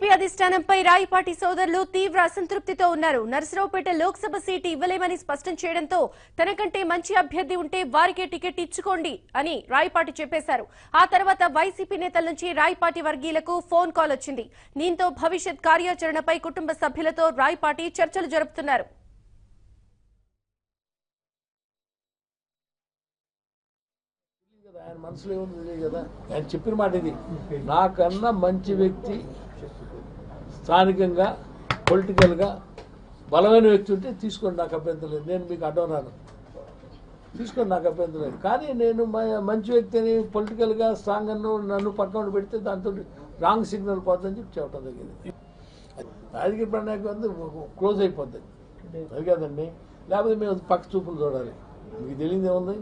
TDP అధిష్టానంపై Rayapati సోదరులు తీవ్ర అసంతృప్తితో ఉన్నారు. నర్సరావుపేట లోక్సభ సీటు ఇవ్వలేమని స్పష్టం చేయడంతో తనకంటే మంచి అభ్యర్థి ఉంటే వారికే టికెట్ ఇచ్చుకోండి అని రాయపాటి చెప్పేశారు. ఆ తర్వాత వైసీపీ నేతల నుంచి రాయపాటి వర్గీయులకు ఫోన్ కాల్ వచ్చింది. దీంతో భవిష్యత్ కార్యాచరణపై కుటుంబ సభ్యులతో రాయపాటి చర్చలు జరుపుతున్నారు. ఆయన మనసులో ఏముంది తెలియదు కదా. ఆయన చెప్పిన మాట ఇది, నాకన్నా మంచి వ్యక్తి స్థానికంగా పొలిటికల్గా బలమైన వ్యక్తి ఉంటే తీసుకోండి, నాకు అభ్యంతరం లేదు. నేను మీకు అడ్డం రాను, తీసుకోండి, నాకు అభ్యంతరం లేదు. కానీ నేను మంచి వ్యక్తిని పొలిటికల్గా స్ట్రాంగ్ నన్ను పక్కన పెడితే దాంతో రాంగ్ సిగ్నల్ పోతుందని చెప్పి చెప్పడం జరిగింది. రాజకీయ ప్రణాళిక క్లోజ్ అయిపోద్ది, అది కదండి. లేకపోతే మేము పక్క చూపులు చూడాలి. మీకు తెలియదు ఏముంది,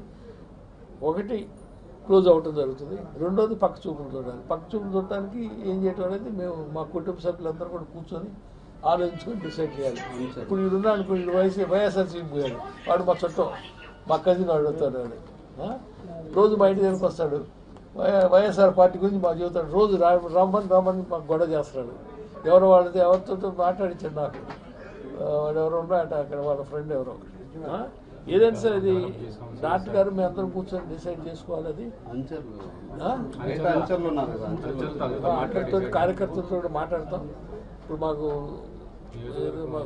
ఒకటి క్లోజ్ అవ్వటం జరుగుతుంది, రెండోది పక్క చూపులు చూడాలి. పక్క చూపులు చూడటానికి ఏం చేయటం అనేది మేము మా కుటుంబ సభ్యులందరూ కూడా కూర్చొని ఆలోచించుకొని డిసైడ్ చేయాలి. ఇప్పుడు వీడున్నా అనుకో, వీడు వైఎస్ఆర్సీపీ పోయాడు, వాడు మా చుట్టం, మా కజిన్ అడుగుతాడు, రోజు మా ఇంటి దగ్గరికి వస్తాడు, వైఎస్ఆర్ పార్టీ గురించి మాకు చెబుతాడు, రోజు రమ్మని మాకు గొడవ చేస్తున్నాడు. ఎవరితో మాట్లాడించాడు నాకు, వాడు ఎవరు ఉన్నాడు అక్కడ, వాళ్ళ ఫ్రెండ్ ఎవరో. ఏదైనా సరే అది డాక్టర్ గారు మేము అందరం కూర్చొని డిసైడ్ చేసుకోవాలి. అది కార్యకర్తలతో మాట్లాడతాం. ఇప్పుడు మాకు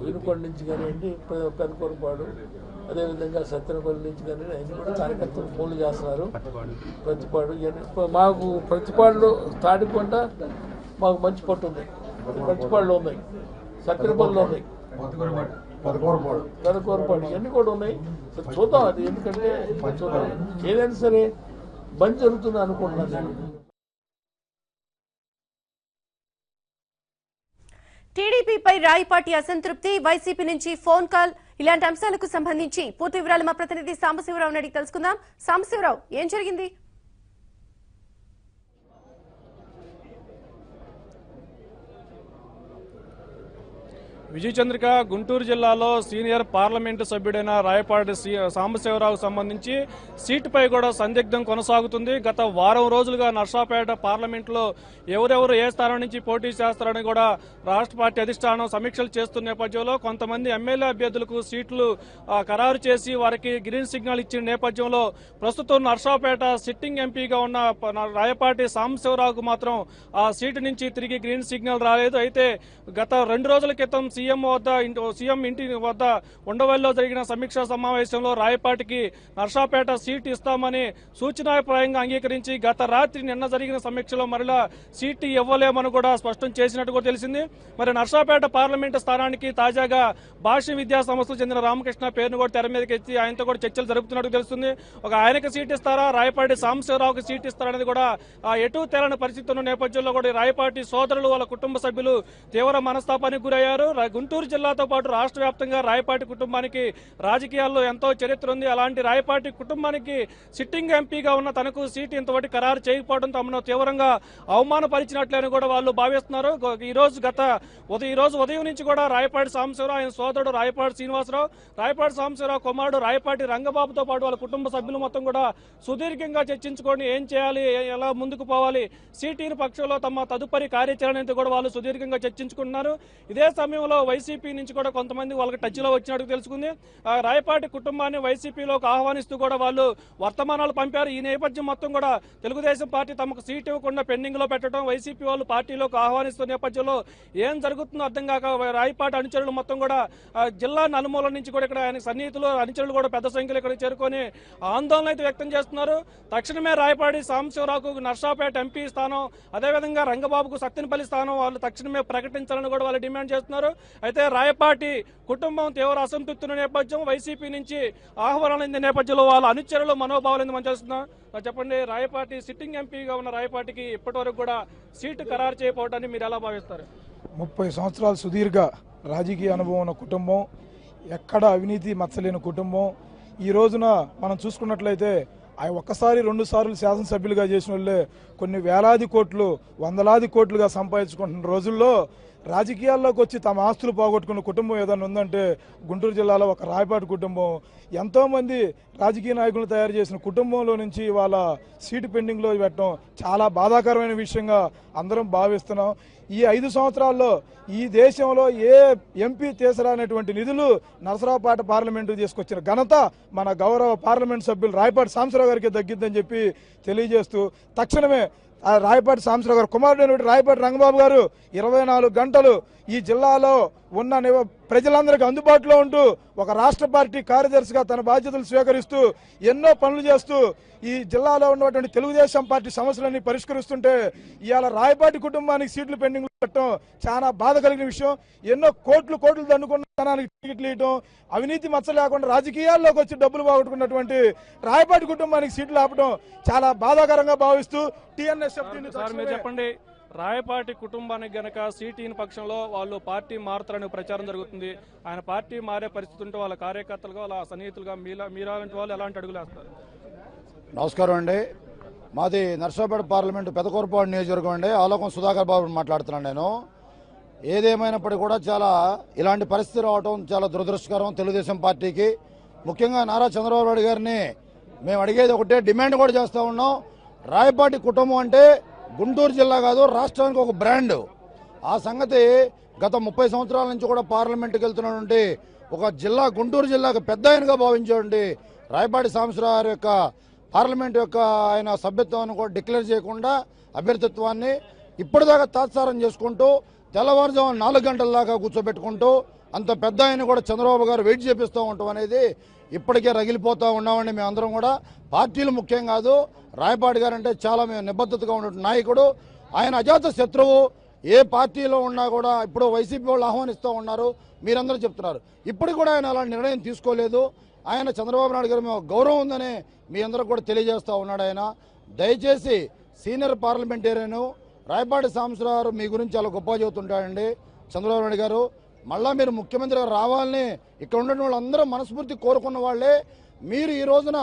వినుకొండ నుంచి కానివ్వండి, పెనుకొరపాడు, అదేవిధంగా సత్యనపల్లి నుంచి కానివ్వండి, అన్ని కూడా కార్యకర్తలు ఫోన్లు చేస్తున్నారు. ప్రతిపాడు మాకు ప్రతిపాడులో తాడికొండ మాకు మంచి పట్టు ఉంది, ప్రతిపాడులో ఉన్నాయి, సత్యనపల్లిలో ఉన్నాయి, పెనుకొరపాడు ఇవన్నీ కూడా ఉన్నాయి. చూద్దాం అది, ఎందుకంటే చూద్దాం ఏదైనా సరే మంచి జరుగుతుంది అనుకుంటున్నాను నేను. టీడీపీపై రాయపాటి అసంతృప్తి, వైసీపీ నుంచి ఫోన్ కాల్, ఇలాంటి అంశాలకు సంబంధించి పూర్తి వివరాలు మా ప్రతినిధి సాంబశివరావు అడిగి తెలుసుకుందాం. సాంబశివరావు, ఏం జరిగింది? విజయ్ చంద్రిక, గుంటూరు జిల్లాలో సీనియర్ పార్లమెంటు సభ్యుడైన రాయపాటి సాంబశివరావుకు సంబంధించి సీటుపై కూడా సందిగ్ధం కొనసాగుతుంది. గత వారం రోజులుగా నర్సాపేట పార్లమెంటులో ఎవరెవరు ఏ స్థానం నుంచి పోటీ చేస్తారని కూడా రాష్ట్ర పార్టీ అధిష్టానం సమీక్షలు చేస్తున్న నేపథ్యంలో కొంతమంది ఎమ్మెల్యే అభ్యర్థులకు సీట్లు ఖరారు చేసి వారికి గ్రీన్ సిగ్నల్ ఇచ్చిన నేపథ్యంలో ప్రస్తుతం నర్సాపేట సిట్టింగ్ ఎంపీగా ఉన్న రాయపాటి సాంబశివరావుకు మాత్రం ఆ సీటు నుంచి తిరిగి గ్రీన్ సిగ్నల్ రాలేదు. అయితే గత 2 రోజుల క్రితం సీఎం ఇంటి వద్ద ఉండవల్లిలో జరిగిన సమీక్షా సమావేశంలో రాయపాటికి నర్సాపేట సీటు ఇస్తామని సూచనాప్రాయంగా అంగీకరించి గత రాత్రి నిన్న జరిగిన సమీక్షలో మరలా సీటు ఇవ్వలేమని కూడా స్పష్టం చేసినట్టు కూడా తెలిసింది. మరి నర్సాపేట పార్లమెంటు స్థానానికి తాజాగా భాష విద్యా సంస్థకు చెందిన రామకృష్ణ పేరును కూడా తెర మీదకి ఎత్తి ఆయనతో కూడా చర్చలు జరుపుతున్నట్టు తెలుస్తుంది. ఒక ఆయనకు సీటు ఇస్తారా, రాయపాటి సాంబశివరావుకి సీటు ఇస్తారనేది కూడా ఎటు తేలని పరిస్థితి ఉన్న నేపథ్యంలో కూడా రాయపాటి సోదరులు వాళ్ళ కుటుంబ సభ్యులు తీవ్ర మనస్తాపానికి గురయ్యారు. గుంటూరు జిల్లాతో పాటు రాష్ట్ర వ్యాప్తంగా రాయపాటి కుటుంబానికి రాజకీయాల్లో ఎంతో చరిత్ర ఉంది. అలాంటి రాయపాటి కుటుంబానికి సిట్టింగ్ ఎంపీగా ఉన్న తనకు సీటు ఇంతవరకు ఖరారు చేయకపోవడం తమను తీవ్రంగా అవమానపరిచినట్లని కూడా వాళ్ళు భావిస్తున్నారు. ఈ రోజు ఉదయం నుంచి కూడా రాయపాటి సాంబశివరావు, ఆయన సోదరుడు రాయపాటి శ్రీనివాసరావు, రాయపాటి సాంబశివరావు కుమారుడు రాయపాటి రంగబాబుతో పాటు వాళ్ళ కుటుంబ సభ్యులు మొత్తం కూడా సుదీర్ఘంగా చర్చించుకొని ఏం చేయాలి, ఎలా ముందుకు పోవాలి, సీటీని పక్షంలో తమ తదుపరి కార్యాచరణ కూడా వాళ్ళు సుదీర్ఘంగా చర్చించుకుంటున్నారు. ఇదే సమయంలో వైసీపీ నుంచి కూడా కొంతమంది వాళ్ళకి టచ్ లో వచ్చినట్టు తెలుసుకుంది. రాయపాటి కుటుంబాన్ని వైసీపీలోకి ఆహ్వానిస్తూ కూడా వాళ్ళు వర్తమానాలు పంపారు. ఈ నేపథ్యం మొత్తం కూడా తెలుగుదేశం పార్టీ తమకు సీట్ ఇవ్వకుండా పెండింగ్ లో పెట్టడం, వైసీపీ వాళ్ళు పార్టీలోకి ఆహ్వానిస్తున్న నేపథ్యంలో ఏం జరుగుతుందో అర్థం కాక రాయపాటి అనుచరులు మొత్తం కూడా జిల్లా నలుమూల నుంచి కూడా ఇక్కడ ఆయన సన్నిహితులు అనుచరులు కూడా పెద్ద సంఖ్యలో ఇక్కడ చేరుకొని ఆందోళన అయితే వ్యక్తం చేస్తున్నారు. తక్షణమే రాయపాటి సాంబశివరావుకు నర్సాపేట ఎంపీ స్థానం, అదేవిధంగా రంగబాబుకు సత్తెనపల్లి స్థానం వాళ్ళు తక్షణమే ప్రకటించాలని కూడా వాళ్ళు డిమాండ్ చేస్తున్నారు. అయితే రాయపాటి కుటుంబం తీవ్ర అసంతృప్తి నేపథ్యం, వైసీపీ నుంచి ఆహ్వానం నేపథ్యంలో వాళ్ళ అనుచరులు మనోభావాలు ఎందుకు చేస్తున్నారు చెప్పండి. రాయపాటి సిట్టింగ్ ఎంపీగా ఉన్న రాయపాటికి ఇప్పటి వరకు కూడా సీటు ఖరారు చేయకపోవడాన్ని మీరు ఎలా భావిస్తారు? 30 సంవత్సరాల సుదీర్ఘ రాజకీయ అనుభవం ఉన్న కుటుంబం, ఎక్కడ అవినీతి మచ్చలేని కుటుంబం. ఈ రోజున మనం చూసుకున్నట్లయితే ఒక్కసారి 2 సార్లు శాసనసభ్యులుగా చేసిన వాళ్ళే కొన్ని వేలాది కోట్లు, వందలాది కోట్లుగా సంపాదించుకుంటున్న రోజుల్లో రాజకీయాల్లోకి వచ్చి తమ ఆస్తులు పోగొట్టుకున్న కుటుంబం ఏదైనా ఉందంటే గుంటూరు జిల్లాలో ఒక రాయపాటి కుటుంబం. ఎంతోమంది రాజకీయ నాయకులు తయారు చేసిన కుటుంబంలో నుంచి వాళ్ళ సీటు పెండింగ్లో పెట్టడం చాలా బాధాకరమైన విషయంగా అందరం భావిస్తున్నాం. ఈ 5 సంవత్సరాల్లో ఈ దేశంలో ఏ ఎంపీ తీసరానటువంటి నిధులు నరసరావుపేట పార్లమెంటు తీసుకొచ్చిన ఘనత మన గౌరవ పార్లమెంట్ సభ్యులు రాయపాటి సాంబశివరావు గారికి దక్కిందని చెప్పి తెలియజేస్తూ తక్షణమే రాయపాటి సాంబశివరావు గారు కుమారుడు రాయపాటి రంగబాబు గారు 24 గంటలు ఈ జిల్లాలో ఉన్న ప్రజలందరికీ అందుబాటులో ఉంటూ ఒక రాష్ట్ర పార్టీ కార్యదర్శిగా తన బాధ్యతలు స్వీకరిస్తూ ఎన్నో పనులు చేస్తూ ఈ జిల్లాలో ఉన్నటువంటి తెలుగుదేశం పార్టీ సమస్యలన్నీ పరిష్కరిస్తుంటే ఇవాళ రాయపాటి కుటుంబానికి సీట్లు పెండింగ్ పెట్టడం చాలా బాధ కలిగిన విషయం. ఎన్నో కోట్లు దండుకున్న జనానికి టికెట్లు ఇవ్వడం, అవినీతి మచ్చ లేకుండా రాజకీయాల్లోకి వచ్చి డబ్బులు పోగొట్టుకున్నటువంటి రాయపాటి కుటుంబానికి సీట్లు ఆపడం చాలా బాధాకరంగా భావిస్తూ టీఎన్ఎస్ఎఫ్ చెప్పండి, రాయపాటి కుటుంబానికి గనక సీటీని పక్షంలో వాళ్ళు పార్టీ మారుతారని ప్రచారం జరుగుతుంది. ఆయన పార్టీ మారే పరిస్థితి ఉంటే వాళ్ళ కార్యకర్తలుగా వాళ్ళ సన్నిహితులుగా మీలాంటి వాళ్ళు ఎలాంటి అడుగులు వేస్తారు? నమస్కారం అండి. మాది నర్సాపేట పార్లమెంటు పెదకూరపాడు నియోజకవర్గం అండి. ఆలోకం సుధాకర్ బాబు మాట్లాడుతున్నాను నేను. ఏదేమైనప్పటికీ కూడా చాలా ఇలాంటి పరిస్థితి రావడం చాలా దురదృష్టకరం తెలుగుదేశం పార్టీకి. ముఖ్యంగా నారా చంద్రబాబు నాయుడు గారిని మేము అడిగేది ఒకటే, డిమాండ్ కూడా చేస్తూ ఉన్నాం. రాయపాటి కుటుంబం అంటే గుంటూరు జిల్లా కాదు, రాష్ట్రానికి ఒక బ్రాండ్. ఆ సంగతి గత 30 సంవత్సరాల నుంచి కూడా పార్లమెంటుకి వెళ్తున్నటువంటి ఒక జిల్లా, గుంటూరు జిల్లాకు పెద్ద ఆయనగా భావించేటువంటి రాయపాటి సాంబశివరావు గారి యొక్క పార్లమెంట్ యొక్క ఆయన సభ్యత్వాన్ని కూడా డిక్లేర్ చేయకుండా అభ్యర్థిత్వాన్ని ఇప్పటిదాకా తాత్సారం చేసుకుంటూ తెల్లవారుజామున 4 గంటల దాకా కూర్చోబెట్టుకుంటూ అంత పెద్ద ఆయన కూడా చంద్రబాబు గారు వెయిట్ చేపిస్తూ ఉండటం అనేది ఇప్పటికే రగిలిపోతూ ఉన్నామండి. మేమందరం కూడా పార్టీలు ముఖ్యం కాదు, రాయపాటి గారు అంటే చాలా మేము నిబద్ధతగా ఉన్న నాయకుడు. ఆయన అజాత శత్రువు. ఏ పార్టీలో ఉన్నా కూడా ఇప్పుడు వైసీపీ వాళ్ళు ఆహ్వానిస్తూ ఉన్నారు, మీరందరూ చెప్తున్నారు. ఇప్పటికి కూడా ఆయన అలాంటి నిర్ణయం తీసుకోలేదు. ఆయన చంద్రబాబు నాయుడు గారు మేము గౌరవం ఉందని మీ అందరూ కూడా తెలియజేస్తూ ఉన్నాడు. ఆయన దయచేసి సీనియర్ పార్లమెంటేరియన్ రాయపాటి సాంబశివరావు మీ గురించి చాలా గొప్ప చెబుతుంటాడండి చంద్రబాబు నాయుడు గారు. మళ్ళా మీరు ముఖ్యమంత్రిగా రావాలని ఇక్కడ ఉన్న వాళ్ళందరూ మనస్ఫూర్తి కోరుకున్న వాళ్ళే. మీరు ఈ రోజున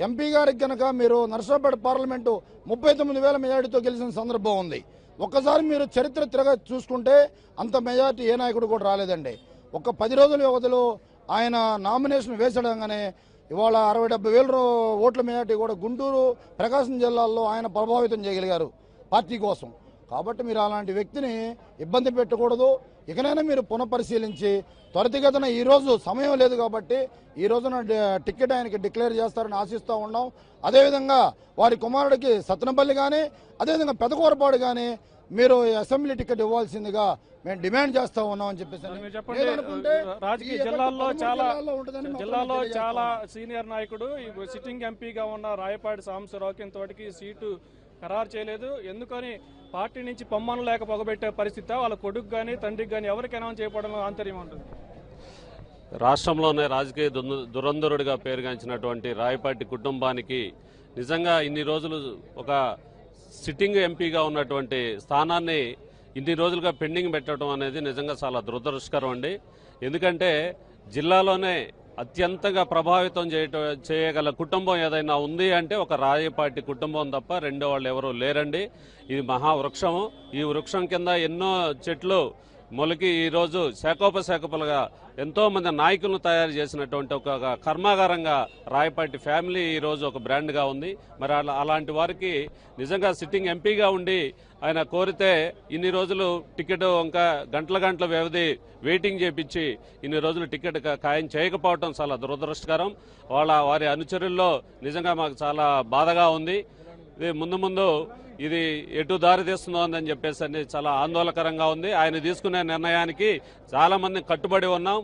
ఎంపీ గారికి కనుక మీరు నర్సాపేట పార్లమెంటు 39,000 మెజార్టీతో గెలిచిన సందర్భం ఉంది. ఒక్కసారి మీరు చరిత్ర తిరగ చూసుకుంటే అంత మెజార్టీ ఏ నాయకుడు కూడా రాలేదండి. ఒక 10 రోజుల వ్యవధిలో ఆయన నామినేషన్ వేసడంగానే ఇవాళ 60-70,000 ఓట్ల మెజార్టీ కూడా గుంటూరు, ప్రకాశం జిల్లాల్లో ఆయన ప్రభావితం చేయగలిగారు పార్టీ కోసం. కాబట్టి మీరు అలాంటి వ్యక్తిని ఇబ్బంది పెట్టకూడదు. ఇకనైనా మీరు పునఃపరిశీలించి త్వరితగతిన ఈరోజు సమయం లేదు కాబట్టి ఈ రోజున టికెట్ ఆయనకి డిక్లేర్ చేస్తారని ఆశిస్తూ ఉన్నాం. అదేవిధంగా వారి కుమారుడికి సత్తెనపల్లి కానీ అదేవిధంగా పెదకూరపాడు కానీ మీరు అసెంబ్లీ టికెట్ ఇవ్వాల్సిందిగా మేము డిమాండ్ చేస్తా ఉన్నామని చెప్పేసి. రాజకీయ జిల్లాలో చాలా సీనియర్ నాయకుడు సిట్టింగ్ ఎంపీగా ఉన్న రాయపాటి సాంబశివరావుకి ఇంతవరకు సీటు ఖరారు చేయలేదు. ఎందుకని పార్టీ నుంచి పొమ్మను లేక పొగబెట్టే పరిస్థితి వాళ్ళ కొడుకు కానీ తండ్రికి కానీ ఎవరికైనా చేయడం ఆంతర్యం ఉంటుంది. రాష్ట్రంలోనే రాజకీయ దురంధరుడిగా పేరుగాంచినటువంటి రాయపాటి కుటుంబానికి నిజంగా ఇన్ని రోజులు ఒక సిట్టింగ్ ఎంపీగా ఉన్నటువంటి స్థానాన్ని ఇన్ని రోజులుగా పెండింగ్ పెట్టడం అనేది నిజంగా చాలా దురదృష్టకరం అండి. ఎందుకంటే జిల్లాలోనే అత్యంతగా ప్రభావితం చేయగల కుటుంబం ఏదైనా ఉంది అంటే ఒక రాయపాటి కుటుంబం తప్ప రెండో వాళ్ళు ఎవరూ లేరండి. ఇది మహావృక్షము. ఈ వృక్షం కింద ఎన్నో చెట్లు మొలికి ఈరోజు శాఖోపశాఖలుగా ఎంతో మంది నాయకులను తయారు చేసినటువంటి ఒక కర్మాగారంగా రాయపాటి ఫ్యామిలీ ఈరోజు ఒక బ్రాండ్గా ఉంది. మరి అలాంటి వారికి నిజంగా సిట్టింగ్ ఎంపీగా ఉండి ఆయన కోరితే ఇన్ని రోజులు టికెట్ ఇంకా గంటల వ్యవధి వెయిటింగ్ చేపించి ఇన్ని రోజులు టికెట్ ఖాయం చేయకపోవడం చాలా దురదృష్టకరం. వారి అనుచరుల్లో నిజంగా మాకు చాలా బాధగా ఉంది. ముందు ఇది ఎటు దారి తీస్తుందో అని చెప్పేసి చాలా ఆందోళనకరంగా ఉంది. ఆయన తీసుకునే నిర్ణయానికి చాలా మంది కట్టుబడి ఉన్నాం.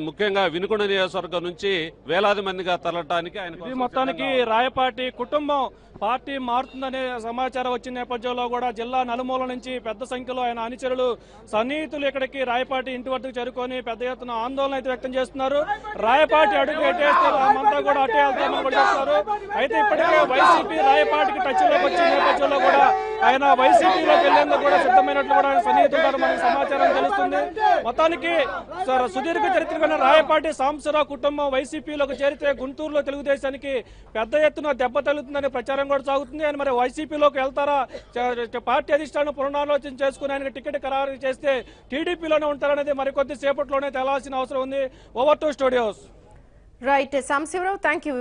ముఖ్యంగా వినుకొండ నియోజకవర్గం నుంచి వేలాది మందిగా తరలటానికి ఆయన మొత్తానికి రాయపాటి కుటుంబం పార్టీ మారుతుందనే సమాచారం వచ్చిన నేపథ్యంలో కూడా జిల్లా నలుమూల నుంచి పెద్ద సంఖ్యలో ఆయన అనుచరులు సన్నిహితులు ఇక్కడికి రాయపాటి ఇంటి వద్దకు చేరుకొని పెద్ద ఎత్తున ఆందోళన అయితే వ్యక్తం చేస్తున్నారు. రాయపాటి అడుగు ఎట్టేస్తే మనమంతా కూడా అట్టే వెళ్తామని కూడా చెప్తున్నారు. అయితే ఇప్పటికే వైసీపీ రాయపాటికి టచ్ లోకి వచ్చిన నేపథ్యంలో కూడా ఆయన వైసీపీలోకి వెళ్లేందుకు కూడా సిద్ధమైనట్లు కూడా ఆయన సన్నిహితులు ద్వారా మనకు సమాచారం తెలుస్తుంది. మొత్తానికి సుదీర్ఘ చరిత్ర కలిగిన రాయపాటి సాంబశివరావు కుటుంబం వైసీపీలోకి చేరితే గుంటూరులో తెలుగుదేశానికి పెద్ద ఎత్తున దెబ్బ తగులుతుందనే ప్రచారం కూడా సాగుతుంది. ఆయన మరి వైసీపీలోకి వెళ్తారా, పార్టీ అధిష్టానం పునరాలోచన చేసుకుని ఆయనకు టికెట్ ఖరారు చేస్తే టీడీపీలోనే ఉంటారనేది మరికొద్ది సేపట్లోనే తేలాల్సిన అవసరం ఉంది. Over to studios. Right Sambasivarao, thank you.